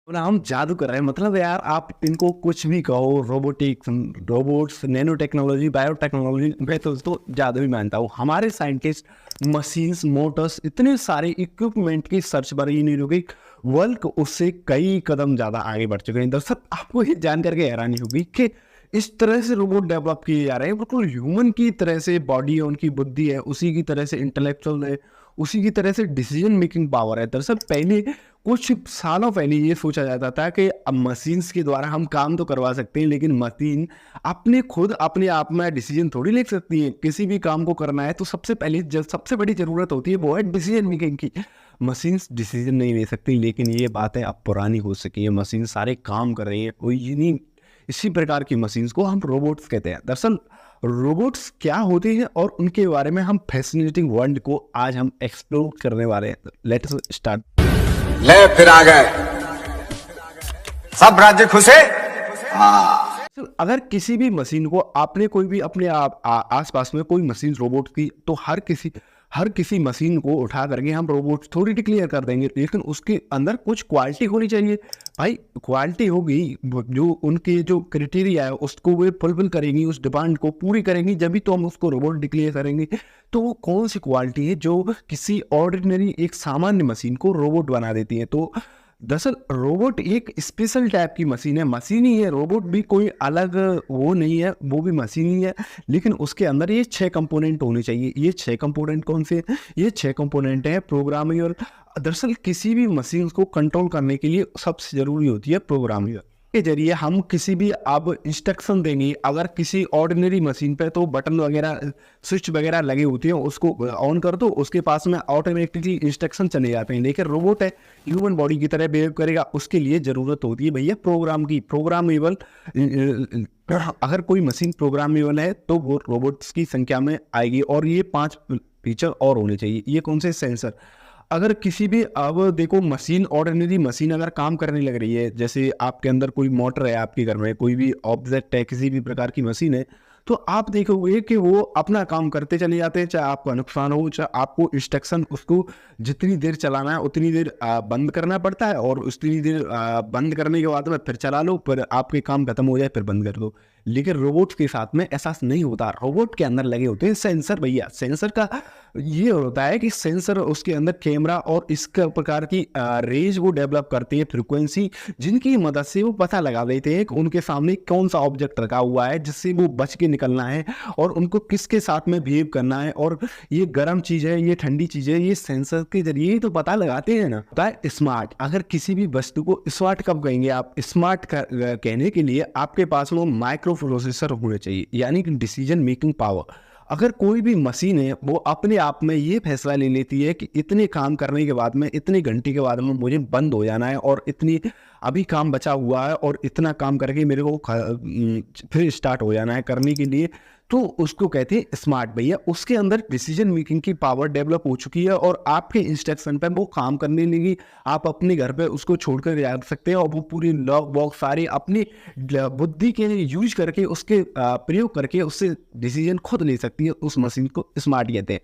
ना हम जादू कर रहे हैं, मतलब यार आप इनको कुछ भी कहो, robotics, robots, nano technology, biotechnology, मैं तो जादू ही मानता हूँ। हमारे साइंटिस्ट मशीन्स, मोटर्स, इतने सारे इक्विपमेंट की सर्च पर ही नहीं रुके, वर्ल्ड उससे कई कदम ज़्यादा आगे बढ़ चुके हैं। दरअसल आपको ये जान करके हैरानी होगी कि इस तरह से रोबोट डेवलप किए जा रहे हैं, बिल्कुल ह्यूमन की तरह से बॉडी है, उनकी बुद्धि है, उसी की तरह से इंटेलेक्चुअल है, उसी की तरह से डिसीजन मेकिंग पावर है। दरअसल पहले कुछ सालों पहले ये सोचा जाता था कि अब मशीन्स के द्वारा हम काम तो करवा सकते हैं, लेकिन मशीन अपने खुद अपने आप में डिसीजन थोड़ी ले सकती है। किसी भी काम को करना है तो सबसे पहले सबसे बड़ी ज़रूरत होती है वो है डिसीजन मेकिंग की। मशीन्स डिसीजन नहीं ले सकती, लेकिन ये बातें अब पुरानी हो सकी है। मशीन सारे काम कर रही है, कोई इन्हीं इसी प्रकार की मशीन्स को हम रोबोट्स कहते हैं। दरअसल रोबोट्स क्या होते हैं और उनके बारे में हम फैसिनेटिंग वर्ल्ड को आज हम एक्सप्लोर करने वाले हैं। Let's start. ले फिर आ गए सब राज्य खुश है। हाँ। अगर किसी भी मशीन को आपने कोई भी अपने आसपास में कोई मशीन रोबोट की, तो हर किसी मशीन को उठा करके हम रोबोट थोड़ी डिक्लेयर कर देंगे, लेकिन उसके अंदर कुछ क्वालिटी होनी चाहिए। भाई क्वालिटी होगी, जो उनके जो क्राइटेरिया है उसको वे फुलफिल करेंगी, उस डिमांड को पूरी करेंगी, जब भी तो हम उसको रोबोट डिक्लेयर करेंगे। तो वो कौन सी क्वालिटी है जो किसी ऑर्डिनरी एक सामान्य मशीन को रोबोट बना देती है? तो दरअसल रोबोट एक स्पेशल टाइप की मशीन है। मशीन ही है, रोबोट भी कोई अलग वो नहीं है, वो भी मशीन ही है, लेकिन उसके अंदर ये 6 कंपोनेंट होने चाहिए। ये 6 कंपोनेंट कौन से हैं? ये 6 कंपोनेंट हैं प्रोग्रामिंग। दरअसल किसी भी मशीन को कंट्रोल करने के लिए सबसे ज़रूरी होती है प्रोग्रामिंग के जरिए हम किसी भी अब इंस्ट्रक्शन देंगे। अगर किसी ऑर्डिनरी मशीन पे तो बटन वगैरह, स्विच वगैरह लगे होते हैं, उसको ऑन कर दो, उसके पास में ऑटोमेटिकली इंस्ट्रक्शन चले जाते हैं। लेकिन रोबोट है, ह्यूमन बॉडी की तरह बिहेव करेगा, उसके लिए ज़रूरत होती है भैया प्रोग्राम की, प्रोग्रामेबल। अगर कोई मशीन प्रोग्रामेबल है तो वो रोबोट्स की संख्या में आएगी। और ये 5 फीचर और होने चाहिए। ये कौन से? सेंसर। अगर किसी भी, अब देखो मशीन, ऑर्डिनरी मशीन अगर काम करने लग रही है, जैसे आपके अंदर कोई मोटर है, आपके घर में कोई भी ऑब्जेक्ट है, किसी भी प्रकार की मशीन है, तो आप देखोगे कि वो अपना काम करते चले जाते हैं, चाहे आपका नुकसान हो, चाहे आपको इंस्ट्रक्शन उसको जितनी देर चलाना है उतनी देर बंद करना पड़ता है, और उतनी देर बंद करने के बाद में फिर चला लो, फिर आपके काम खत्म हो जाए फिर बंद कर दो। लेकिन रोबोट के साथ में ऐसा नहीं होता। रोबोट के अंदर लगे होते हैं सेंसर भैया। सेंसर का ये होता है कि सेंसर उसके अंदर कैमरा और इस प्रकार की रेज वो डेवलप करती है, फ्रिक्वेंसी, जिनकी मदद से वो पता लगा देते हैं कि उनके सामने कौन सा ऑब्जेक्ट रखा हुआ है, जिससे वो बच के निकलना है, और उनको किसके साथ में बिहेव करना है, और ये गर्म चीज़ है, ये ठंडी चीज़ है, ये सेंसर के जरिए ही तो पता लगाते हैं ना। होता है स्मार्ट। अगर किसी भी वस्तु को स्मार्ट कब कहेंगे आप? स्मार्ट कहने के लिए आपके पास वो माइक्रो प्रोसेसर होने चाहिए, यानी कि डिसीजन मेकिंग पावर। अगर कोई भी मशीन है वो अपने आप में ये फैसला ले लेती है कि इतने काम करने के बाद में, इतने घंटे के बाद में मुझे बंद हो जाना है, और इतनी अभी काम बचा हुआ है, और इतना काम करके मेरे को फिर स्टार्ट हो जाना है करने के लिए, तो उसको कहते हैं स्मार्ट भैया। उसके अंदर डिसीजन मेकिंग की पावर डेवलप हो चुकी है, और आपके इंस्ट्रक्शन पे वो काम करने लगी। आप अपने घर पे उसको छोड़कर जा सकते हैं, और वो पूरी लॉक वॉक सारे अपनी बुद्धि के यूज करके, उसके प्रयोग करके उससे डिसीजन खुद ले सकती है। उस मशीन को स्मार्ट कहते हैं।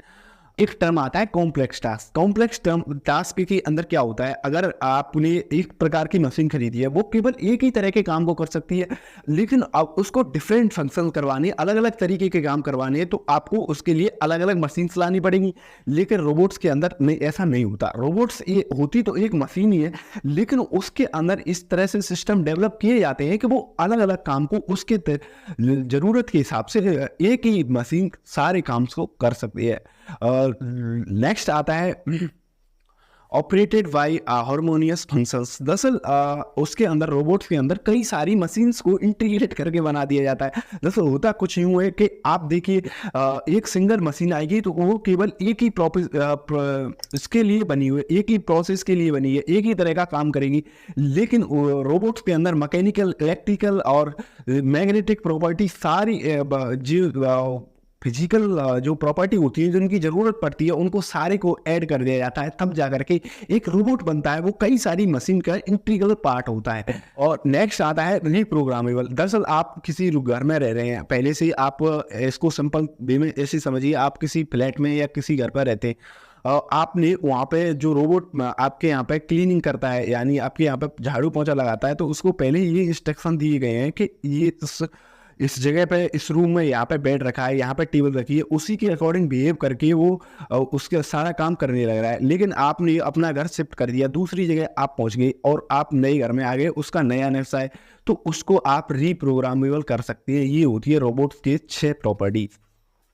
एक टर्म आता है complex task. Complex term task के अंदर क्या होता है? अगर आपने एक प्रकार की मशीन खरीदी है, वो केवल एक ही तरह के काम को कर सकती है, लेकिन अब उसको डिफरेंट फंक्शन करवाने, अलग अलग तरीके के काम करवाने हैं, तो आपको उसके लिए अलग अलग मशीन लानी पड़ेगी। लेकिन रोबोट्स के अंदर नहीं, ऐसा नहीं होता। रोबोट्स ये होती तो एक मशीन ही है, लेकिन उसके अंदर इस तरह से सिस्टम डेवलप किए जाते हैं कि वो अलग अलग काम को उसके ज़रूरत के हिसाब से एक ही मशीन सारे काम को कर सकती है। नेक्स्ट आता है ऑपरेटेड बाई हार्मोनियस फंक्शंस। दरअसल उसके अंदर, रोबोट्स के अंदर कई सारी मशीन्स को इंटीग्रेट करके बना दिया जाता है। दरअसल होता कुछ यूँ है कि आप देखिए, एक सिंगल मशीन आएगी तो वो केवल एक ही इसके लिए बनी हुई है, एक ही प्रोसेस के लिए बनी है, एक ही तरह का काम करेगी। लेकिन रोबोट्स के अंदर मैकेनिकल, इलेक्ट्रिकल और मैग्नेटिक प्रॉपर्टी सारी जो फिजिकल जो प्रॉपर्टी होती है, जिनकी ज़रूरत पड़ती है, उनको सारे को ऐड कर दिया जाता है, तब जा करके एक रोबोट बनता है। वो कई सारी मशीन का इंटीग्रल पार्ट होता है। और नेक्स्ट आता है रीप्रोग्रामेबल। दरअसल आप किसी घर में रह रहे हैं, पहले से आप इसको सिंपल वे में ऐसे समझिए, आप किसी फ्लैट में या किसी घर पर रहते हैं, आपने वहाँ पे जो रोबोट आपके यहाँ पे क्लीनिंग करता है, यानी आपके यहाँ पे झाड़ू पोंछा लगाता है, तो उसको पहले ये इंस्ट्रक्शन दिए गए हैं कि ये इस जगह पे, इस रूम में यहाँ पे बेड रखा है, यहाँ पे टेबल रखी है, उसी के अकॉर्डिंग बिहेव करके वो उसके सारा काम करने लग रहा है। लेकिन आपने अपना घर शिफ्ट कर दिया, दूसरी जगह आप पहुँच गए और आप नए घर में आ गए, उसका नया नक्शा है, तो उसको आप रीप्रोग्रामेबल कर सकते हैं। ये होती है रोबोट्स के 6 प्रॉपर्टीज।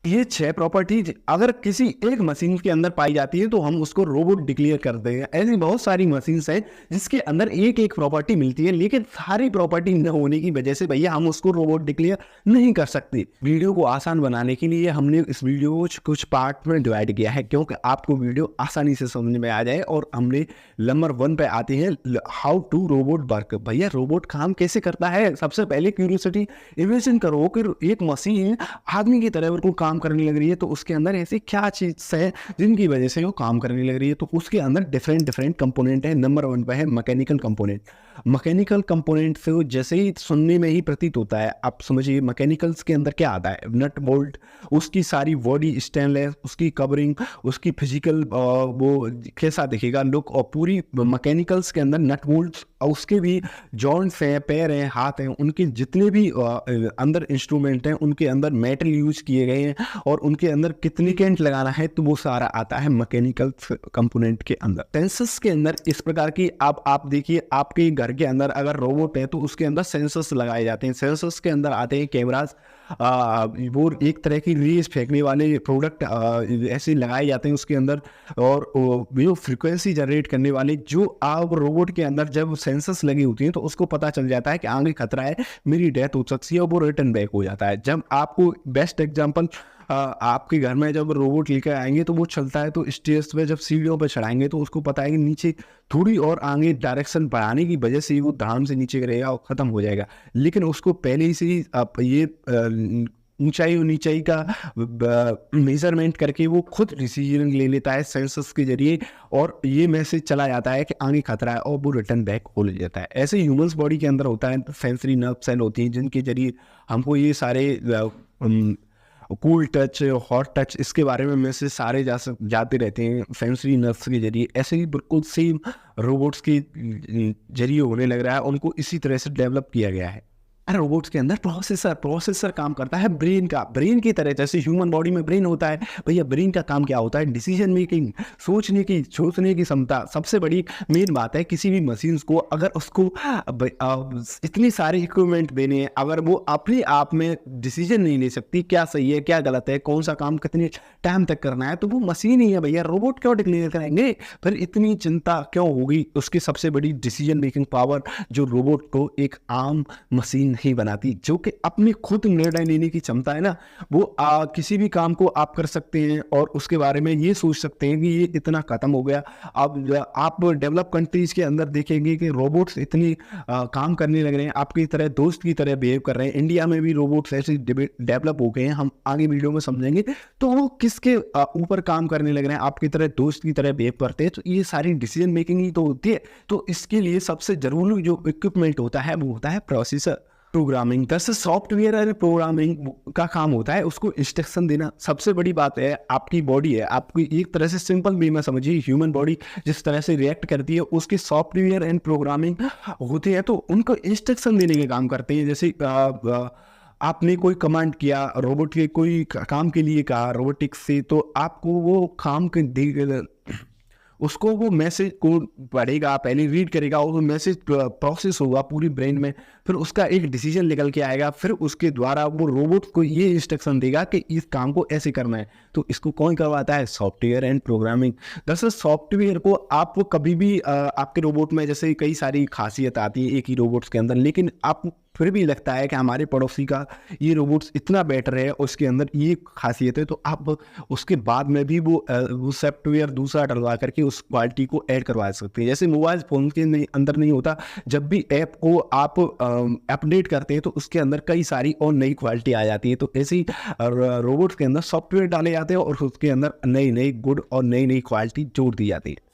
ये 6 प्रॉपर्टीज अगर किसी एक मशीन के अंदर पाई जाती है तो हम उसको रोबोट डिक्लेयर करते हैं। ऐसी बहुत सारी मशीन्स हैं जिसके अंदर एक एक प्रॉपर्टी मिलती है, लेकिन सारी प्रॉपर्टी न होने की वजह से भैया हम उसको रोबोट डिक्लेयर नहीं कर सकते। वीडियो को आसान बनाने के लिए हमने इस वीडियो को कुछ पार्ट में डिवाइड किया है, क्योंकि आपको वीडियो आसानी से समझ में आ जाए। और हमने नंबर 1 पे आते हैं, हाउ टू रोबोट वर्क। भैया रोबोट काम कैसे करता है? सबसे पहले क्यूरियोसिटी इमेजिन करो कि एक मशीन आदमी की तरह बिल्कुल काम करने लग रही है, तो उसके अंदर ऐसी क्या चीज़ है जिनकी वजह से वो काम करने लग रही है। तो उसके अंदर डिफरेंट कंपोनेंट है। नंबर 1 पे है मैकेनिकल कंपोनेंट। मैकेनिकल कंपोनेंट से जैसे ही सुनने में ही प्रतीत होता है, आप समझिए मैकेनिकल्स के अंदर क्या आता है, नट बोल्ट, उसकी सारी बॉडी स्टेनलेस, उसकी कवरिंग, उसकी फिजिकल वो कैसा दिखेगा लुक, और पूरी मैकेनिकल्स के अंदर नट बोल्ट और उसके भी जॉइंट्स हैं, पैर हैं, हाथ हैं, उनके जितने भी अंदर इंस्ट्रूमेंट हैं, उनके अंदर मेटल यूज किए गए हैं और उनके अंदर कितनी कैंट लगाना है, तो वो सारा आता है मैकेनिकल कंपोनेंट के अंदर। सेंसर्स के अंदर इस प्रकार की आप देखिए, आपके घर के अंदर अगर रोबोट है तो उसके अंदर सेंसर्स लगाए जाते हैं। सेंसर्स के अंदर आते हैं कैमरास, वो एक तरह की रेस फेंकने वाले प्रोडक्ट ऐसे लगाए जाते हैं उसके अंदर, और वो फ्रीक्वेंसी जनरेट करने वाले जो आप रोबोट के अंदर जब सेंसर्स लगी होती हैं तो उसको पता चल जाता है कि आगे खतरा है, मेरी डेथ हो सकती है, और वो रिटर्न बैक हो जाता है। जब आपको बेस्ट एग्जांपल, आपके घर में जब रोबोट लेकर आएंगे तो वो चलता है, तो स्टेयर्स पे जब सीढ़ियों पे चढ़ाएंगे तो उसको पता है कि नीचे थोड़ी और आगे डायरेक्शन बढ़ाने की वजह से वो धड़ाम से नीचे गिरेगा और ख़त्म हो जाएगा। लेकिन उसको पहले ही से ही आप ये ऊंचाई और नीचाई का मेजरमेंट करके वो खुद डिसीजन ले लेता है सेंसर्स के जरिए, और ये मैसेज चला जाता है कि आगे खतरा है, और वो रिटर्न बैक हो जाता है। ऐसे ह्यूमंस बॉडी के अंदर होता है, सेंसरी नर्व सेल होती हैं जिनके जरिए हमको ये सारे कूल टच, हॉट टच, इसके बारे में मैसेज सारे जाते रहते हैं सेंसरी नर्व्स के जरिए। ऐसे ही बिल्कुल सेम रोबोट्स के जरिए होने लग रहा है, उनको इसी तरह से डेवलप किया गया है। अरे रोबोट्स के अंदर प्रोसेसर काम करता है ब्रेन की तरह। जैसे ह्यूमन बॉडी में ब्रेन होता है, भैया ब्रेन का काम क्या होता है? डिसीजन मेकिंग, सोचने की क्षमता। सबसे बड़ी मेन बात है, किसी भी मशीन्स को अगर उसको इतनी सारे इक्विपमेंट देने हैं, अगर वो अपने आप में डिसीजन नहीं ले सकती, क्या सही है क्या गलत है, कौन सा काम कितने टाइम तक करना है, तो वो मशीन ही है भैया। रोबोट क्यों डिक्लेयर करेंगे? फिर इतनी चिंता क्यों होगी? उसकी सबसे बड़ी डिसीजन मेकिंग पावर जो रोबोट को एक आम मशीन नहीं बनाती, जो कि अपनी खुद निर्णय लेने की क्षमता है ना, वो किसी भी काम को आप कर सकते हैं और उसके बारे में ये सोच सकते हैं कि ये इतना खत्म हो गया। अब आप डेवलप कंट्रीज के अंदर देखेंगे कि रोबोट्स इतनी काम करने लग रहे हैं, आपकी तरह दोस्त की तरह बिहेव कर रहे हैं। इंडिया में भी रोबोट्स ऐसे डेवलप हो गए हैं, हम आगे वीडियो में समझेंगे। तो वो किसके ऊपर काम करने लग रहे हैं? आपकी तरह दोस्त की तरह बिहेव करते हैं, तो ये सारी डिसीजन मेकिंग ही तो होती है। तो इसके लिए सबसे जरूरी जो इक्विपमेंट होता है वो होता है प्रोसेसर। प्रोग्रामिंग, जैसे सॉफ्टवेयर और प्रोग्रामिंग का काम होता है उसको इंस्ट्रक्शन देना। सबसे बड़ी बात है, आपकी बॉडी है, आपकी एक तरह से सिंपल वे में समझिए, ह्यूमन बॉडी जिस तरह से रिएक्ट करती है उसके सॉफ्टवेयर एंड प्रोग्रामिंग होते हैं, तो उनको इंस्ट्रक्शन देने के काम करते हैं। जैसे आपने कोई कमांड किया रोबोट के, कोई काम के लिए कहा रोबोटिक्स से, तो आपको वो काम के उसको वो मैसेज को पढ़ेगा, पहले रीड करेगा, वो मैसेज प्रोसेस होगा पूरी ब्रेन में, फिर उसका एक डिसीजन निकल के आएगा, फिर उसके द्वारा वो रोबोट को ये इंस्ट्रक्शन देगा कि इस काम को ऐसे करना है। तो इसको कौन करवाता है? Software and programming. दरअसल सॉफ्टवेयर को आप कभी भी आपके रोबोट में जैसे कई सारी खासियत आती है एक ही रोबोट्स के अंदर, लेकिन आप फिर भी लगता है कि हमारे पड़ोसी का ये रोबोट्स इतना बेटर है, उसके अंदर ये खासियत है, तो आप उसके बाद में भी वो सॉफ्टवेयर दूसरा डलवा करके उस क्वालिटी को ऐड करवा सकते हैं। जैसे मोबाइल फ़ोन के अंदर नहीं होता, जब भी ऐप को आप अपडेट करते हैं तो उसके अंदर कई सारी और नई क्वालिटी आ जाती है। तो ऐसे ही रोबोट्स के अंदर सॉफ्टवेयर डाले जाते हैं और उसके अंदर नई नई गुड और नई नई क्वालिटी जोड़ दी जाती है।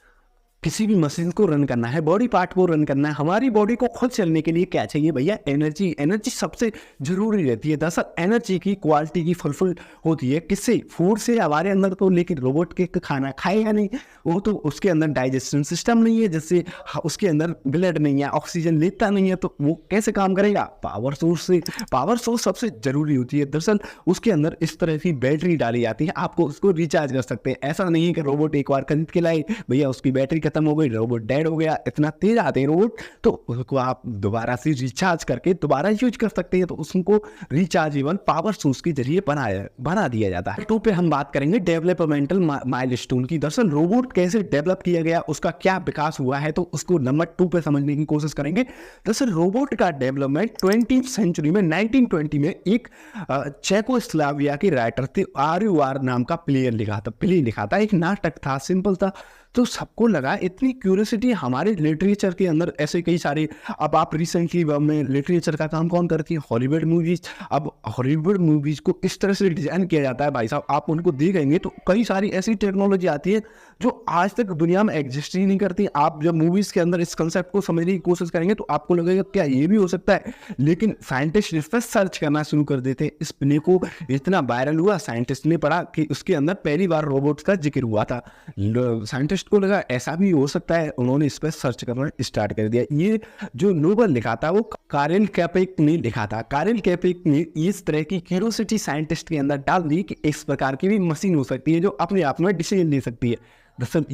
किसी भी मशीन को रन करना है, बॉडी पार्ट को रन करना है, हमारी बॉडी को खुद चलने के लिए क्या चाहिए भैया? एनर्जी। एनर्जी सबसे जरूरी रहती है। दरअसल एनर्जी की क्वालिटी की फुलफिल होती है किससे? फूड से हमारे अंदर तो, लेकिन रोबोट के खाना खाएगा नहीं, वो तो उसके अंदर डाइजेशन सिस्टम नहीं है, जिससे उसके अंदर ब्लड नहीं है, ऑक्सीजन लेता नहीं है, तो वो कैसे काम करेगा? पावर सोर्स से। पावर सोर्स सबसे जरूरी होती है। दरअसल उसके अंदर इस तरह की बैटरी डाली जाती है, आपको उसको रिचार्ज कर सकते हैं। ऐसा नहीं है कि रोबोट एक बार खरीद के लाए, भैया उसकी बैटरी खत्म हो गई, रोबोट डेड हो गया। इतना तेज आते हैं रोबोट, तो उसको आप दोबारा से रिचार्ज करके दोबारा यूज कर सकते हैं। तो उसको रिचार्जेबल पावर सोर्स के जरिए बना दिया जाता है। टू पे हम बात करेंगे डेवलपमेंटल माइलस्टोन की। दरअसल रोबोट कैसे डेवलप किया गया, उसका क्या विकास हुआ है, तो उसको नंबर 2 पे समझने की कोशिश करेंगे। दरअसल रोबोट का डेवलपमेंट 20th सेंचुरी में 1920 में एक चेकोस्लोवाकिया के राइटर थे, RUR नाम का प्ले लिखा था। एक नाटक था, सिंपल था। तो सबको लगा, इतनी क्यूरियोसिटी हमारे लिटरेचर के अंदर ऐसे कई सारे, अब आप रिसेंटली में लिटरेचर का काम कौन करती है? Hollywood movies. अब हॉलीवुड मूवीज को इस तरह से डिजाइन किया जाता है भाई साहब, आप उनको देखेंगे तो कई सारी ऐसी टेक्नोलॉजी आती है जो आज तक दुनिया में एग्जिस्ट ही नहीं करती। आप जब मूवीज के अंदर इस कंसेप्ट को समझने की कोशिश करेंगे तो आपको लगेगा क्या ये भी हो सकता है? लेकिन साइंटिस्ट इस पर सर्च करना शुरू कर देते हैं। इस प्ले को इतना वायरल हुआ, साइंटिस्ट ने पढ़ा कि उसके अंदर पहली बार रोबोट्स का जिक्र हुआ था। साइंटिस्ट को लगा ऐसा भी हो सकता है, उन्होंने इस पर सर्च करना स्टार्ट कर दिया। ये जो नोबेल लिखा था वो कारेल कैपेक ने लिखा था। कारेल कैपेक ने इस तरह की क्यूरियोसिटी साइंटिस्ट के अंदर डाल दी कि इस प्रकार की भी मशीन हो सकती है जो अपने आप में डिसीजन ले सकती है। दरअसल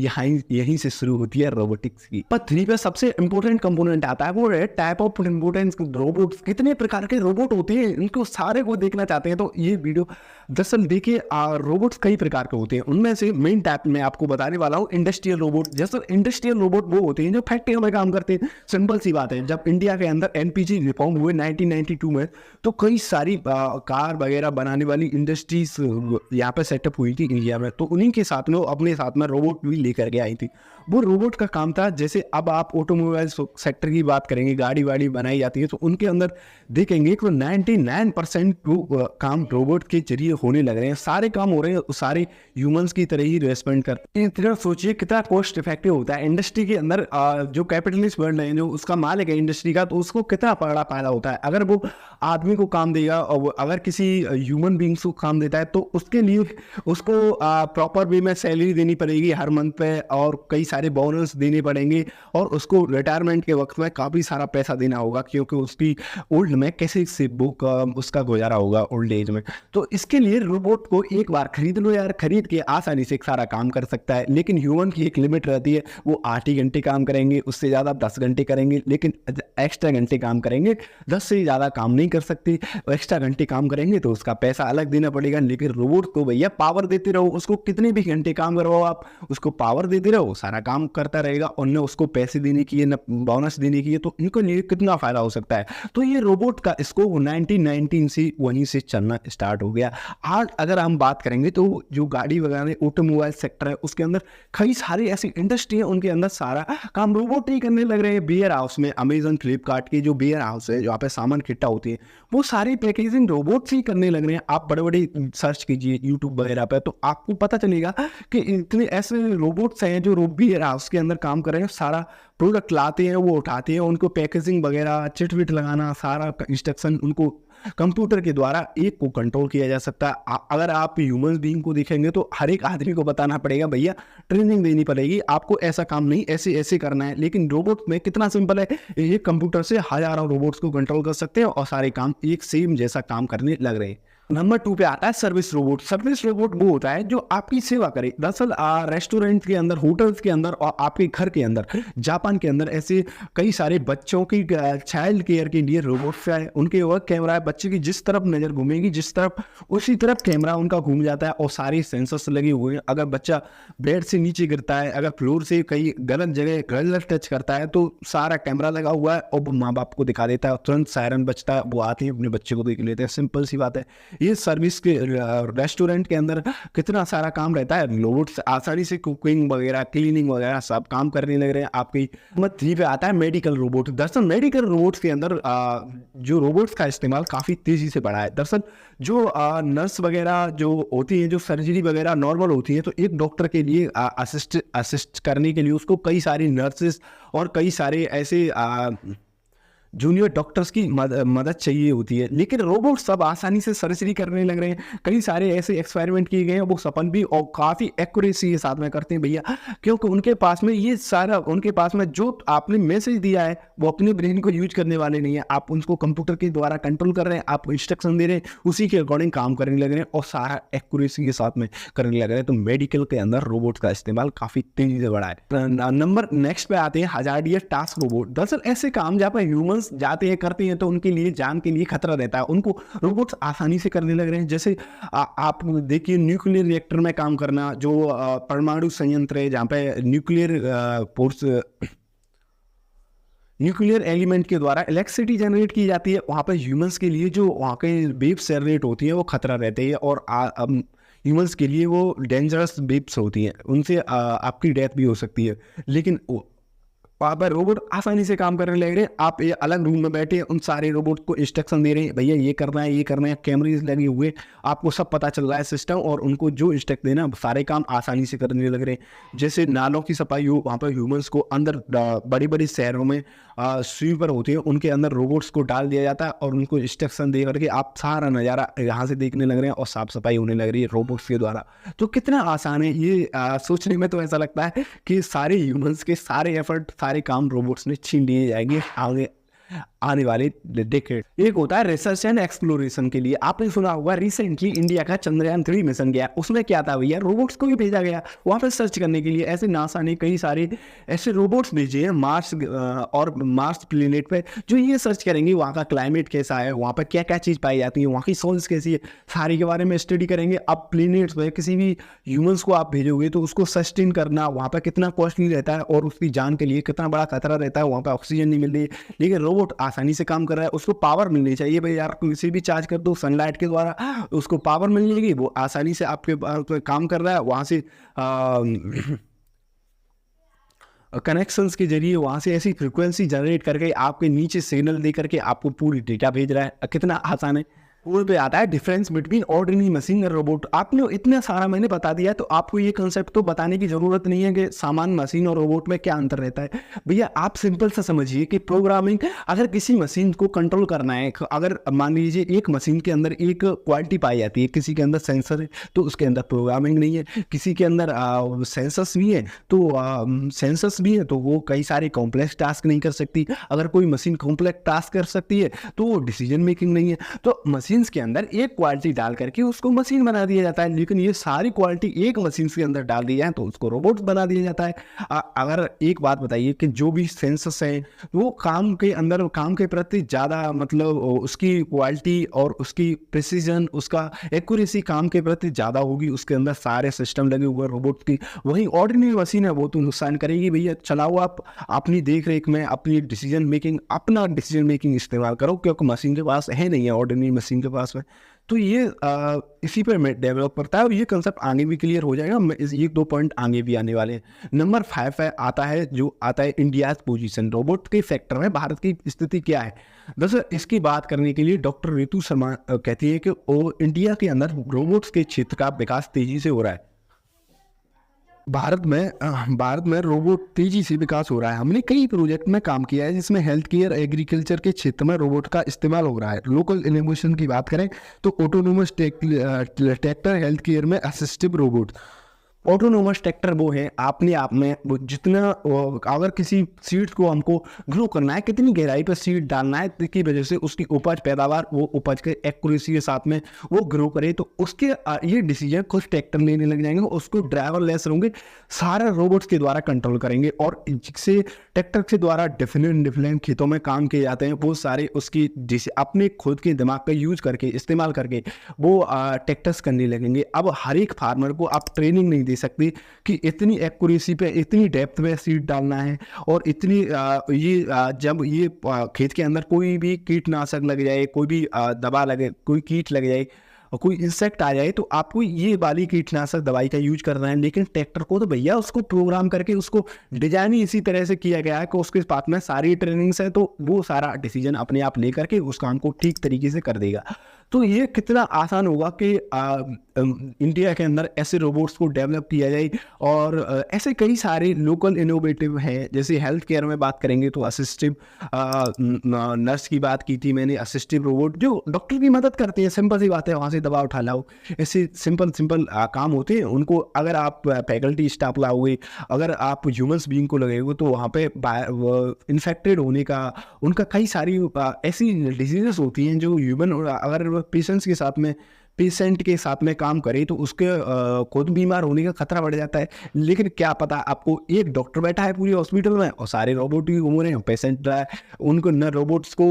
यहीं से शुरू होती है रोबोटिक्स की। पर 3 पे सबसे इंपॉर्टेंट कंपोनेंट आता है, वो है टाइप ऑफ इम्पोर्टेंस रोबोट्स। कितने प्रकार के रोबोट होते हैं, इनको सारे को देखना चाहते हैं तो ये वीडियो दरअसल देखिए। रोबोट्स कई प्रकार के होते हैं, उनमें से मेन टाइप में आपको बताने वाला हूँ इंडस्ट्रियल रोबोट। जैसे इंडस्ट्रियल रोबोट वो होते हैं जो फैक्ट्रियों में काम करते हैं। सिंपल सी बात है, जब इंडिया के अंदर NPG रिफॉर्म हुए 1992 में, तो कई सारी कार वगैरह बनाने वाली इंडस्ट्रीज यहाँ पे सेटअप हुई थी इंडिया में। तो उन्हीं के साथ में वो अपने साथ में रोबोट भी लेकर के आई थी। वो रोबोट का काम था, जैसे अब आप ऑटोमोबाइल सेक्टर की बात करेंगे, गाड़ी वाड़ी बनाई जाती है तो उनके अंदर देखेंगे कि 99% काम रोबोट के जरिए होने लग रहे हैं। सारे काम हो रहे हैं, सारे ह्यूमंस की तरह ही रेस्पॉन्ड करते हैं। इतना सोचिए कितना कॉस्ट इफेक्टिव होता है। इंडस्ट्री के अंदर जो कैपिटलिस्ट वर्ल्ड है, जो उसका मालिक है इंडस्ट्री का, तो उसको कितना बड़ा फायदा होता है अगर वो आदमी को काम देगा, और अगर किसी ह्यूमन बींग्स को काम देता है तो उसके लिए उसको प्रॉपर वे में सैलरी देनी पड़ेगी हर मंथ पे, और कई सारे बोनस देने पड़ेंगे, और उसको रिटायरमेंट के वक्त में काफ़ी सारा पैसा देना होगा, क्योंकि उसकी ओल्ड में कैसे से बुक उसका गुजारा होगा ओल्ड एज में। तो इसके लिए रोबोट को एक बार खरीद लो यार, खरीद के आसानी से सारा काम कर सकता है। लेकिन ह्यूमन की एक लिमिट रहती है, वो 8 ही घंटे काम करेंगे, उससे ज़्यादा 10 घंटे करेंगे, लेकिन एक्स्ट्रा घंटे काम करेंगे, 10 से ज़्यादा काम नहीं कर सकते। एक्स्ट्रा घंटे काम करेंगे तो उसका पैसा अलग देना पड़ेगा। लेकिन रोबोट को भैया पावर देते रहो, उसको कितने भी घंटे काम करवाओ आप, उसको पावर देते रहो, सारा काम करता रहेगा, और न उसको पैसे देने की है न बोनस देने की है। तो इनको लिए कितना फायदा हो सकता है। तो ये रोबोट का इसको 1919 से वहीं से चलना स्टार्ट हो गया। आज अगर हम बात करेंगे तो जो गाड़ी वगैरह ऑटोमोबाइल सेक्टर है उसके अंदर कई सारी ऐसी इंडस्ट्री है, उनके अंदर सारा काम रोबोट ही करने लग रहे हैं। वेयर हाउस में अमेजन फ्लिपकार्ट के जो वेयर हाउस है, जहाँ पे सामान इकट्ठा होती है, वो सारी पैकेजिंग रोबोट्स ही करने लग रहे हैं। आप बड़े बड़े सर्च कीजिए यूट्यूब वगैरह पे, तो आपको पता चलेगा कि इतने ऐसे रोबोट्स हैं जो वेयर हाउस के अंदर काम कर रहे हैं। सारा प्रोडक्ट लाते हैं, वो उठाते हैं, उनको पैकेजिंग वगैरह चिट विट लगाना, सारा इंस्ट्रक्शन उनको कंप्यूटर के द्वारा एक को कंट्रोल किया जा सकता है। अगर आप ह्यूमन बीइंग को देखेंगे तो हर एक आदमी को बताना पड़ेगा, भैया ट्रेनिंग देनी पड़ेगी, आपको ऐसा काम नहीं ऐसे ऐसे करना है। लेकिन रोबोट में कितना सिंपल है, ये कंप्यूटर से हजारों रोबोट्स को कंट्रोल कर सकते हैं और सारे काम एक सेम जैसा काम करने लग रहे हैं। नंबर 2 पे आता है सर्विस रोबोट। सर्विस रोबोट वो होता है जो आपकी सेवा करे। दरअसल रेस्टोरेंट के अंदर, होटल्स के अंदर और आपके घर के अंदर, जापान के अंदर ऐसे कई सारे बच्चों की चाइल्ड केयर के लिए रोबोट्स है। उनके वर्क कैमरा है, बच्चे की जिस तरफ नज़र घूमेगी जिस तरफ, उसी तरफ कैमरा उनका घूम जाता है, और सारे सेंसर्स लगे हुए हैं। अगर बच्चा बेड से नीचे गिरता है, अगर फ्लोर से कहीं गलत जगह गलत टच करता है, तो सारा कैमरा लगा हुआ है और वो माँ बाप को दिखा देता है, तुरंत सायरन बजता है, वो आते हैं अपने बच्चे को देख लेते हैं। सिंपल सी बात है। ये सर्विस के रेस्टोरेंट के अंदर कितना सारा काम रहता है, रोबोट्स आसानी से कुकिंग वगैरह, क्लीनिंग वगैरह सब काम करने लग रहे हैं। आपकी नंबर 3 पे आता है मेडिकल रोबोट। दरअसल मेडिकल रोबोट्स के अंदर जो रोबोट्स का इस्तेमाल काफ़ी तेज़ी से बढ़ा है। दरअसल जो नर्स वगैरह जो होती हैं, जो सर्जरी वगैरह नॉर्मल होती है, तो एक डॉक्टर के लिए असिस्ट करने के लिए उसको कई सारी नर्सेस और कई सारे ऐसे जूनियर डॉक्टर्स की मदद चाहिए होती है। लेकिन रोबोट सब आसानी से सर्जरी करने लग रहे हैं। कई सारे ऐसे एक्सपेरिमेंट किए गए हैं, वो सफल भी और काफ़ी एक्यूरेसी के साथ में करते हैं भैया, क्योंकि उनके पास में ये सारा, उनके पास में जो आपने मैसेज दिया है वो अपने ब्रेन को यूज करने वाले नहीं है। आप उनको कंप्यूटर के द्वारा कंट्रोल कर रहे हैं, आप इंस्ट्रक्शन दे रहे हैं, उसी के अकॉर्डिंग काम करने लग रहे हैं और सारा एक्यूरेसी के साथ में करने लग रहे हैं। तो मेडिकल के अंदर रोबोट का इस्तेमाल काफ़ी तेजी से बढ़ा है। नंबर नेक्स्ट पे आते हैं हजार्डियस टास्क रोबोट। दरअसल ऐसे काम जहाँ पर ह्यूमंस जाते हैं, करते हैं, तो उनके लिए जान के लिए खतरा रहता है, उनको रोबोट्स आसानी से करने लग रहे हैं। जैसे आप देखिए न्यूक्लियर रिएक्टर में काम करना, जो परमाणु संयंत्र है जहाँ पे न्यूक्लियर एलिमेंट के द्वारा इलेक्ट्रिसिटी जनरेट की जाती है, वहाँ पर ह्यूमंस के लिए जो वहाँ के वेव्स जनरेट होती हैं वो खतरा रहते हैं और ह्यूमंस के लिए वो डेंजरस वेव्स होती हैं, उनसे आपकी डेथ भी हो सकती है। लेकिन वहाँ पर रोबोट आसानी से काम करने लग रहे हैं। आप ये अलग रूम में बैठे उन सारे रोबोट को इंस्ट्रक्शन दे रहे हैं, भैया ये करना है, ये करना है, कैमरेज लगे हुए, आपको सब पता चल रहा है सिस्टम, और उनको जो इंस्ट्रक्ट देना सारे काम आसानी से करने लग रहे हैं। जैसे नालों की सफाई हो, वहाँ पर ह्यूमंस को अंदर बड़ी बड़ी शहरों में स्वीपर होती है, उनके अंदर रोबोट्स को डाल दिया जाता है और उनको इंस्ट्रक्शन दे करके आप सारा नज़ारा यहाँ से देखने लग रहे हैं और साफ सफाई होने लग रही है रोबोट्स के द्वारा। तो कितना आसान है ये, सोचने में तो ऐसा लगता है कि सारे ह्यूमंस के सारे एफर्ट, सारे काम रोबोट्स ने छीन लिए जाएंगे आने वाले डेकेड। एक होता है रिसर्च एंड एक्सप्लोरेशन के लिए। आपने सुना होगा रिसेंटली इंडिया का चंद्रयान 3 मिशन गया, उसमें क्या था भैया, रोबोट्स को भी भेजा गया वहाँ पर सर्च करने के लिए। ऐसे नासा ने कई सारे ऐसे रोबोट्स भेजे हैं मार्स और मार्स प्लेनेट पे, जो ये सर्च करेंगे वहाँ का क्लाइमेट कैसा है, वहाँ पर क्या क्या चीज़ पाई जाती है, वहाँ की सोल्स कैसी है, सारी के बारे में स्टडी करेंगे। अब प्लेनेट्स पर किसी भी ह्यूमंस को आप भेजोगे तो उसको सस्टेन करना वहाँ पर कितना कॉस्टली रहता है और उसकी जान के लिए कितना बड़ा खतरा रहता है, वहाँ पर ऑक्सीजन नहीं मिल रही है। लेकिन रोबोट आसानी से काम कर रहा है, उसको पावर मिलनी चाहिए भाई यार, किसी भी चार्ज कर दो सनलाइट के द्वारा उसको पावर मिल जाएगी, वो आसानी से आपके काम कर रहा है। वहाँ से कनेक्शंस के जरिए वहाँ से ऐसी फ्रिक्वेंसी जनरेट करके आपके नीचे सिग्नल दे करके आपको पूरी डेटा भेज रहा है। कितना आसान है। वो पे आता है डिफरेंस बिटवीन ऑर्डिनरी मशीन और रोबोट। आपने इतना सारा मैंने बता दिया, तो आपको ये कंसेप्ट तो बताने की ज़रूरत नहीं है कि सामान्य मशीन और रोबोट में क्या अंतर रहता है। भैया आप सिंपल सा समझिए कि प्रोग्रामिंग, अगर किसी मशीन को कंट्रोल करना है, अगर मान लीजिए एक मशीन के अंदर एक क्वालिटी पाई जाती है, किसी के अंदर सेंसर है तो उसके अंदर प्रोग्रामिंग नहीं है, किसी के अंदर सेंसर्स भी है तो वो कई सारे कॉम्प्लेक्स टास्क नहीं कर सकती। अगर कोई मशीन कॉम्प्लेक्स टास्क कर सकती है तो वो डिसीजन मेकिंग नहीं है। तो मशीन्स के अंदर एक क्वालिटी डाल करके उसको मशीन बना दिया जाता है, लेकिन ये सारी क्वालिटी एक मशीन के अंदर डाल दी जाए तो उसको रोबोट बना दिया जाता है। अगर एक बात बताइए कि जो भी सेंसर्स हैं वो काम के अंदर, काम के प्रति ज़्यादा मतलब उसकी क्वालिटी और उसकी प्रिसीजन, उसका एक्यूरेसी काम के प्रति ज़्यादा होगी, उसके अंदर सारे सिस्टम लगे हुए रोबोट की। वहीं ऑर्डिनरी मशीन है वो तो नुकसान करेगी। भैया चलाओ आप अपनी देख रेख में, अपनी अपना डिसीजन मेकिंग इस्तेमाल करो, क्योंकि मशीन के पास है नहीं है, ऑर्डिनरी मशीन के पास में। तो ये इसी पर डेवलप करता है और ये कंसेप्ट आगे भी क्लियर हो जाएगा। ये 2 पॉइंट आगे भी आने वाले हैं। नंबर 5 है आता है इंडिया पोजीशन। रोबोट के सेक्टर में भारत की स्थिति क्या है। दरअसल इसकी बात करने के लिए डॉक्टर रितु शर्मा कहती है कि इंडिया के अंदर रोबोट्स के क्षेत्र का विकास तेजी से हो रहा है। भारत में रोबोट तेजी से विकास हो रहा है। हमने कई प्रोजेक्ट में काम किया है जिसमें हेल्थ केयर, एग्रीकल्चर के क्षेत्र में रोबोट का इस्तेमाल हो रहा है। लोकल इनोवेशन की बात करें तो ऑटोनोमस ट्रैक्टर, हेल्थ केयर में असिस्टिव रोबोट। ऑटोनोमस ट्रैक्टर वो है अपने आप में, वो जितना अगर किसी सीड्स को हमको ग्रो करना है, कितनी गहराई पर सीड डालना है की वजह से उसकी उपज पैदावार, वो उपज के एक्यूरेसी के साथ में वो ग्रो करे, तो उसके ये डिसीजन खुद ट्रैक्टर लेने लग जाएंगे, उसको ड्राइवर लेस होंगे, सारा रोबोट्स के द्वारा कंट्रोल करेंगे। और जिससे ट्रैक्टर के द्वारा डिफरेंट खेतों में काम किए जाते हैं, वो सारे उसकी अपने खुद के दिमाग का यूज करके, इस्तेमाल करके वो ट्रैक्टर्स करने लगेंगे। अब हर एक फार्मर को आप ट्रेनिंग नहीं दे सकती कि इतनी एक्यूरेसी पे, इतनी डेप्थ में सीड डालना है और इतनी जब ये खेत के अंदर कोई भी कीटनाशक लग जाए, कोई भी दवा लगे, कोई कीट लग जाए, और कोई इंसेक्ट आ जाए तो आपको ये वाली कीटनाशक दवाई का यूज करना है। लेकिन ट्रैक्टर को तो भैया उसको प्रोग्राम करके उसको डिजाइन ही इसी तरह से किया गया है कि उसके पास में सारी ट्रेनिंग्स है, तो वो सारा डिसीजन अपने आप लेकर के उस काम को ठीक तरीके से कर देगा। तो ये कितना आसान होगा कि इंडिया के अंदर ऐसे रोबोट्स को डेवलप किया जाए। और ऐसे कई सारे लोकल इनोवेटिव हैं, जैसे हेल्थ केयर में बात करेंगे तो असिस्टिव नर्स की बात की थी मैंने, असिस्टिव रोबोट जो डॉक्टर की मदद करते हैं। सिंपल सी बात है, वहाँ से दवा उठा लाओ, ऐसे सिंपल सिंपल काम होते हैं। उनको अगर आप फैकल्टी स्टाफ लाओगे, अगर आप ह्यूमंस बीइंग को लगेगे तो वहाँ पे इन्फेक्टेड होने का, उनका कई सारी ऐसी डिजीजेस होती हैं जो ह्यूमन अगर पेशेंट के साथ में काम करे तो उसके खुद बीमार होने का खतरा बढ़ जाता है। लेकिन क्या पता, आपको एक डॉक्टर बैठा है पूरी हॉस्पिटल में और सारे रोबोट ही घूम रहे हैं, पेशेंट उनको न रोबोट्स को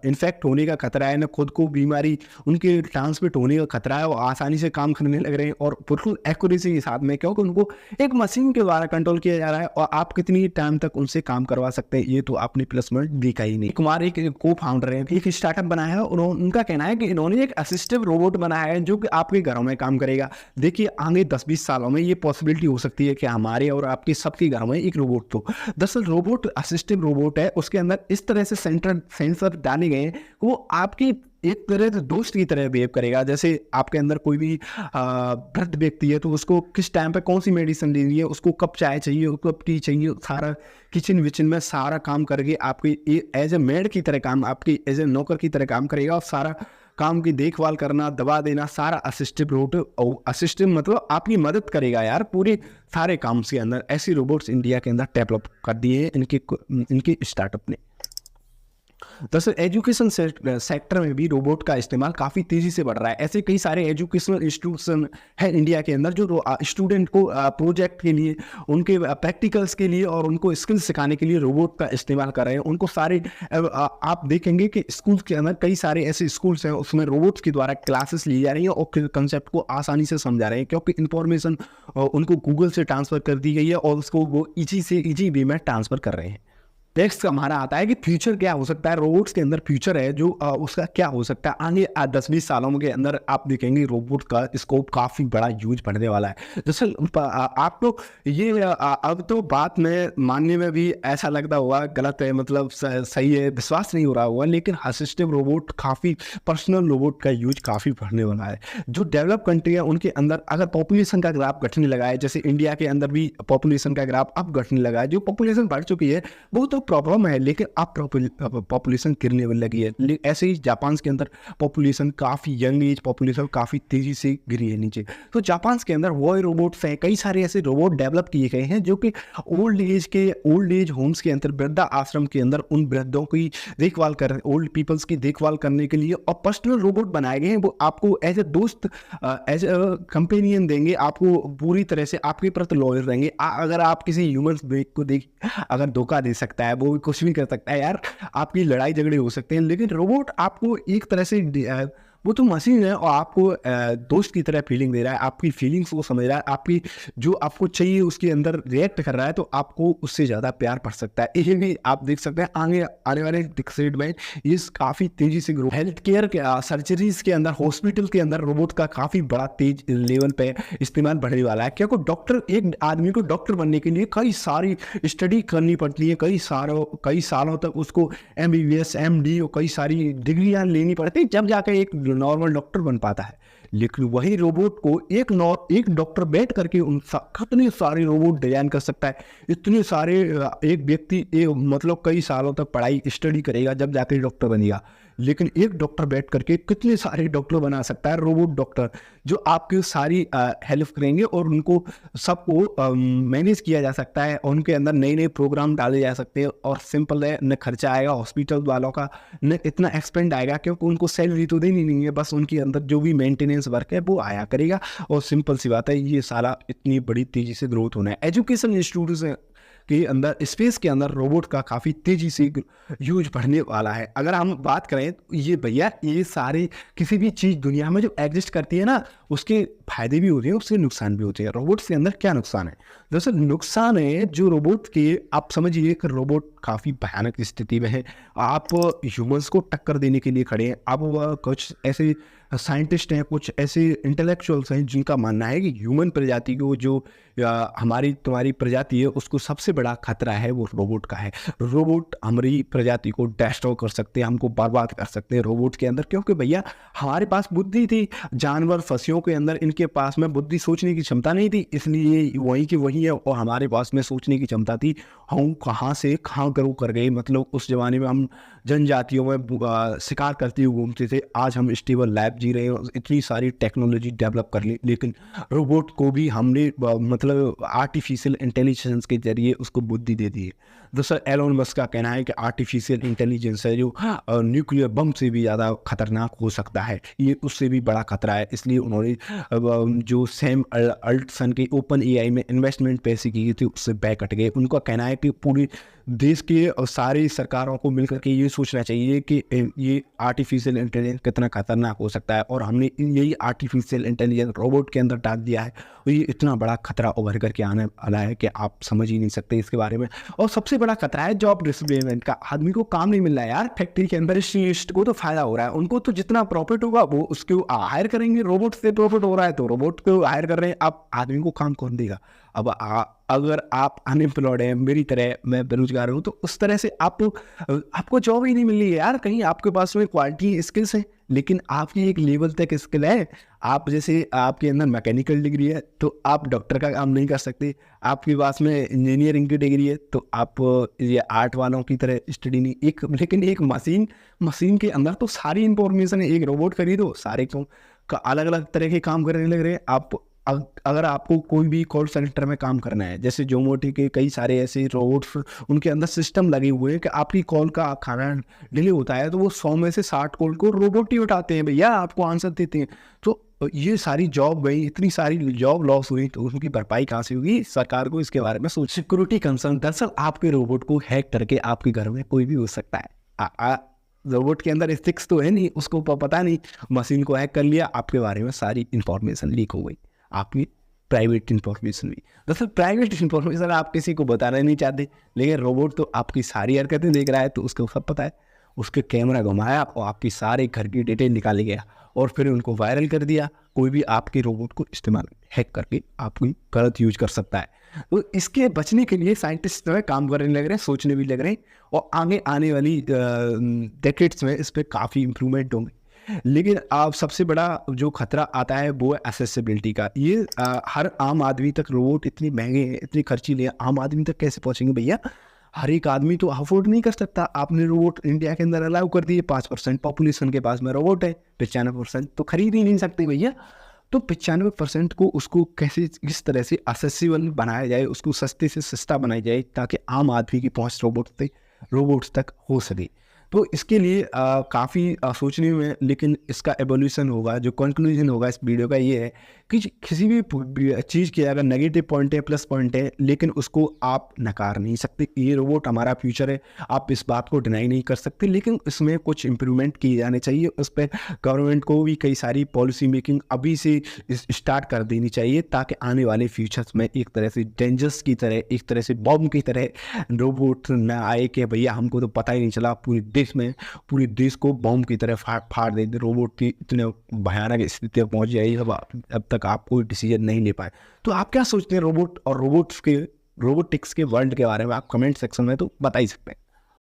इन्फेक्ट होने का खतरा है, न खुद को बीमारी उनके ट्रांसमिट होने का खतरा है, वो आसानी से काम करने लग रहे हैं और बिल्कुल एक्यूरेसी के साथ में, क्योंकि उनको एक मशीन के द्वारा कंट्रोल किया जा रहा है। और आप कितनी टाइम तक उनसे काम करवा सकते हैं, ये तो आपने प्लेसमेंट देखा ही नहीं। कुमार एक को फाउंडर है, एक स्टार्टअप बनाया है, उनका कहना है कि इन्होंने एक असिस्टिव रोबोट बनाया है जो कि आपके घरों में काम करेगा। देखिए आगे 10-20 सालों में ये पॉसिबिलिटी हो सकती है कि हमारे और आपके सबके घरों में एक रोबोट तो दरअसल रोबोट असिस्टिव रोबोट है, उसके अंदर इस तरह से सेंसर डाले गए हैं, वो आपकी एक तरह से दोस्त की तरह बिहेव करेगा। जैसे आपके अंदर कोई भी वृद्ध व्यक्ति है तो उसको किस टाइम पे कौन सी मेडिसिन लेनी है, उसको कब चाय चाहिए, कब टी चाहिए, सारा किचन विचन में सारा काम करके आपकी एज ए मेड की तरह काम, आपकी एज ए नौकर की तरह काम करेगा। और सारा काम की देखभाल करना, दवा देना, सारा असिस्टिव रोबोट, असिस्टिव मतलब आपकी मदद करेगा यार पूरे सारे काम के अंदर। ऐसे रोबोट्स इंडिया के अंदर डेवलप कर दिए हैं इनके स्टार्टअप ने। दरअसल एजुकेशन सेक्टर में भी रोबोट का इस्तेमाल काफ़ी तेज़ी से बढ़ रहा है। ऐसे कई सारे एजुकेशनल इंस्टीट्यूशन है इंडिया के अंदर जो स्टूडेंट को प्रोजेक्ट के लिए, उनके प्रैक्टिकल्स के लिए और उनको स्किल्स सिखाने के लिए रोबोट का इस्तेमाल कर रहे हैं। उनको सारे आप देखेंगे कि स्कूल के अंदर कई सारे ऐसे स्कूल्स हैं, उसमें रोबोट्स के द्वारा क्लासेस ली जा रही हैं और कंसेप्ट को आसानी से समझा रहे हैं, क्योंकि इंफॉर्मेशन उनको गूगल से ट्रांसफ़र कर दी गई है और उसको वो ईजी वे में ट्रांसफ़र कर रहे हैं। नेक्स्ट हमारा आता है कि फ्यूचर क्या हो सकता है, रोबोट्स के अंदर फ्यूचर है जो उसका क्या हो सकता है आगे 10-20 सालों के अंदर। आप देखेंगे रोबोट का स्कोप काफ़ी बड़ा यूज बढ़ने वाला है। दरअसल आप तो ये अब तो बात में मानने में भी ऐसा लगता हुआ गलत है, मतलब सही है, विश्वास नहीं हो रहा हुआ, लेकिन असिस्टिव रोबोट काफ़ी पर्सनल रोबोट का यूज काफ़ी बढ़ने वाला है। जो डेवलप कंट्री है उनके अंदर अगर पॉपुलेशन का ग्राफ घटने लगा है, जैसे इंडिया के अंदर भी पॉपुलेशन का ग्राफ अब घटने लगा है, जो पॉपुलेशन बढ़ चुकी है वो तो प्रॉब्लम है, लेकिन अब पॉपुलेशन गिरने लगी है। ऐसे ही जापान के अंदर पॉपुलेशन काफ़ी यंग एज पॉपुलेशन काफ़ी तेज़ी से गिरी है नीचे। तो जापान के अंदर वॉय रोबोट्स हैं, कई सारे ऐसे रोबोट डेवलप किए गए हैं जो कि ओल्ड एज होम्स के अंदर, वृद्धा आश्रम के अंदर उन वृद्धों की देखभाल कर, ओल्ड पीपल्स की देखभाल करने के लिए और पर्सनल रोबोट बनाए गए हैं। वो आपको एज ए दोस्त, एज ए कंपेनियन देंगे, आपको पूरी तरह से आपके प्रति लॉयल रहेंगे। अगर आप किसी ह्यूमन को अगर धोखा दे सकता है, वो कुछ भी कर सकता है यार, आपकी लड़ाई झगड़े हो सकते हैं, लेकिन रोबोट आपको एक तरह से वो तो मशीन है और आपको दोस्त की तरह फीलिंग दे रहा है, आपकी फीलिंग्स को समझ रहा है, आपकी जो आपको चाहिए उसके अंदर रिएक्ट कर रहा है, तो आपको उससे ज़्यादा प्यार पड़ सकता है। ये भी आप देख सकते हैं आगे आने वाले डिकेड में ये काफ़ी तेज़ी से ग्रो। हेल्थ केयर के सर्जरीज के अंदर, हॉस्पिटल के अंदर रोबोट का काफ़ी बड़ा तेज लेवल पे इस्तेमाल बढ़ने वाला है, क्योंकि डॉक्टर, एक आदमी को डॉक्टर बनने के लिए कई सारी स्टडी करनी पड़ती है, कई सालों तक उसको MBBS MD और कई सारी डिग्रियाँ लेनी पड़ती है, जब जाकर एक नॉर्मल डॉक्टर बन पाता है। लेकिन वही रोबोट को एक डॉक्टर बैठ करके कितने सारे रोबोट डिजाइन कर सकता है, इतने सारे एक व्यक्ति मतलब कई सालों तक पढ़ाई स्टडी करेगा जब जाकर डॉक्टर बनेगा। लेकिन एक डॉक्टर बैठ करके कितने सारे डॉक्टर बना सकता है, रोबोट डॉक्टर, जो आपकी सारी हेल्प करेंगे और उनको सबको मैनेज किया जा सकता है, और उनके अंदर नए प्रोग्राम डाले जा सकते हैं। और सिंपल है, न खर्चा आएगा हॉस्पिटल वालों का, न इतना एक्सपेंड आएगा, क्योंकि उनको सैलरी तो देनी नहीं है, बस उनके अंदर जो भी मेंटेनेंस वर्क है वो आया करेगा। और सिंपल सी बात है, ये सारा इतनी बड़ी तेज़ी से ग्रोथ होना है। एजुकेशन इंस्टीट्यूट के अंदर, स्पेस के अंदर रोबोट का काफ़ी तेज़ी से यूज बढ़ने वाला है। अगर हम बात करें तो ये भैया, ये सारे किसी भी चीज़ दुनिया में जो एग्जिस्ट करती है ना, उसके फायदे भी होते हैं, उसके नुकसान भी होते हैं। रोबोट्स के अंदर क्या नुकसान है? दरअसल नुकसान है जो रोबोट के, आप समझिए कि रोबोट काफ़ी भयानक स्थिति में है, आप ह्यूमंस को टक्कर देने के लिए खड़े हैं। अब कुछ ऐसे साइंटिस्ट हैं, कुछ ऐसे इंटेलेक्चुअल्स हैं जिनका मानना है कि ह्यूमन प्रजाति को जो हमारी तुम्हारी प्रजाति है उसको सबसे बड़ा खतरा है वो रोबोट का है। रोबोट हमारी प्रजाति को डिस्ट्रॉय कर सकते हैं, हमको बर्बाद कर सकते हैं रोबोट के अंदर, क्योंकि भैया हमारे पास बुद्धि थी, जानवर फंसियों के अंदर इनके पास में बुद्धि सोचने की क्षमता नहीं थी, इसलिए वहीं की वहीं है, और हमारे पास में सोचने की क्षमता थी। हम कहाँ से कहाँ ग्रो कर गए, मतलब उस जमाने में हम जनजातियों में शिकार करते हुए घूमते थे, आज हम स्टेबल लाइफ जी रहे हैं, इतनी सारी टेक्नोलॉजी डेवलप कर ली, लेकिन रोबोट को भी हमने मतलब आर्टिफिशियल इंटेलिजेंस के जरिए उसको बुद्धि दे दी है। दूसरा एलोन मस्क का कहना है कि आर्टिफिशियल इंटेलिजेंस है जो न्यूक्लियर बम से भी ज़्यादा खतरनाक हो सकता है, ये उससे भी बड़ा खतरा है, इसलिए उन्होंने जो सैम अल्टसन के ओपन एआई में इन्वेस्टमेंट पैसे की थी उससे बैक हट गए। उनका कहना है कि पूरी देश के और सारी सरकारों को मिलकर के ये सोचना चाहिए कि ये आर्टिफिशियल इंटेलिजेंस कितना खतरनाक हो सकता है, और हमने यही आर्टिफिशियल इंटेलिजेंस रोबोट के अंदर डाल दिया है, और ये इतना बड़ा खतरा उभर करके आने वाला है कि आप समझ ही नहीं सकते इसके बारे में। और सबसे बड़ा खतरा है जॉब डिसप्लेसमेंट का, आदमी को काम नहीं मिल रहा है यार, फैक्ट्री के अंदर स्टूडेंट को तो फायदा हो रहा है, उनको तो जितना प्रॉफिट होगा वो उसको हायर करेंगे, रोबोट से प्रॉफिट हो रहा है तो रोबोट को हायर कर रहे हैं, अब आदमी को काम कौन देगा। अब अगर आप अनएम्प्लॉयड हैं, मेरी तरह मैं बेरोजगार हूँ, तो उस तरह से आपको जॉब ही नहीं मिल रही है यार। कहीं आपके पास में क्वालिटी स्किल्स हैं, लेकिन आपकी एक लेवल तक स्किल है, आप जैसे आपके अंदर मैकेनिकल डिग्री है तो आप डॉक्टर का काम नहीं कर सकते, आपके पास में इंजीनियरिंग की डिग्री है तो आप ये आर्ट वालों की तरह स्टडी नहीं, लेकिन एक मशीन के अंदर तो सारी इंफॉर्मेशन है। एक रोबोट खरीदो, सारे का अलग अलग तरह के काम करने लग रहे हैं। अगर आपको कोई भी कॉल सेंटर में काम करना है, जैसे जोमोटो के कई सारे ऐसे रोबोट्स, उनके अंदर सिस्टम लगे हुए हैं कि आपकी कॉल का खाना डिले होता है तो वो 100 में से 60 कॉल को रोबोट ही उठाते हैं भैया, आपको आंसर देते हैं। तो ये सारी जॉब गई, इतनी सारी जॉब लॉस हुई, तो उनकी भरपाई कहाँ से होगी? सरकार को इसके बारे में सोच। सिक्योरिटी कंसर्न, दरअसल आपके रोबोट को हैक करके आपके घर में कोई भी हो सकता है। रोबोट के अंदर एथिक्स तो है नहीं, उसको पता नहीं, मशीन को हैक कर लिया, आपके बारे में सारी इंफॉर्मेशन लीक हो गई, आपकी प्राइवेट इंफॉर्मेशन भी। दरअसल प्राइवेट इंफॉर्मेशन आप किसी को बताना नहीं चाहते, लेकिन रोबोट तो आपकी सारी हरकतें देख रहा है, तो उसको सब पता है। उसके कैमरा घुमाया और आपकी सारे घर की डिटेल निकाली गया और फिर उनको वायरल कर दिया। कोई भी आपके रोबोट को इस्तेमाल हैक करके आपकी गलत यूज कर सकता है। तो इसके बचने के लिए साइंटिस्ट जो है काम करने लग रहे हैं, सोचने भी लग रहे हैं, और आगे आने वाली डेकेड्स में इस पर काफ़ी इम्प्रूवमेंट होंगे। लेकिन आप सबसे बड़ा जो खतरा आता है वो है एक्सेसिबिलिटी का। ये हर आम आदमी तक रोबोट इतने महंगे हैं, इतनी खर्चीले हैं, आम आदमी तक कैसे पहुंचेंगे भैया? हर एक आदमी तो अफोर्ड नहीं कर सकता। आपने रोबोट इंडिया के अंदर अलाउ कर दिए, 5% पॉपुलेशन के पास में रोबोट है, 95% तो खरीद ही नहीं सकते भैया। तो 95% को उसको कैसे किस तरह से एक्सेसिबल बनाया जाए, उसको सस्ते से सस्ता बनाया जाए ताकि आम आदमी की पहुंच रोबोट्स तक हो सके। तो इसके लिए काफ़ी सोचने में, लेकिन इसका एवोल्यूशन होगा। जो कंक्लूजन होगा इस वीडियो का ये है कि किसी भी चीज़ के अगर नेगेटिव पॉइंट है, प्लस पॉइंट है, लेकिन उसको आप नकार नहीं सकते। ये रोबोट हमारा फ्यूचर है, आप इस बात को डिनाई नहीं कर सकते, लेकिन इसमें कुछ इम्प्रूवमेंट किए जाने चाहिए। उस पर गवर्नमेंट को भी कई सारी पॉलिसी मेकिंग अभी से स्टार्ट कर देनी चाहिए, ताकि आने वाले फ्यूचर्स में एक तरह से डेंजर्स की तरह, एक तरह से बॉम्ब की तरह रोबोट न आए कि भैया हमको तो पता ही नहीं चला, पूरे देश को बॉम्ब की तरह फाड़ देते। रोबोट की इतने भयानक स्थिति पहुंच जाएगी अब तक आप कोई डिसीजन नहीं ले पाए। तो आप क्या सोचते हैं रोबोट और रोबोटिक्स के वर्ल्ड के बारे में? आप कमेंट सेक्शन में तो बता ही सकते हैं।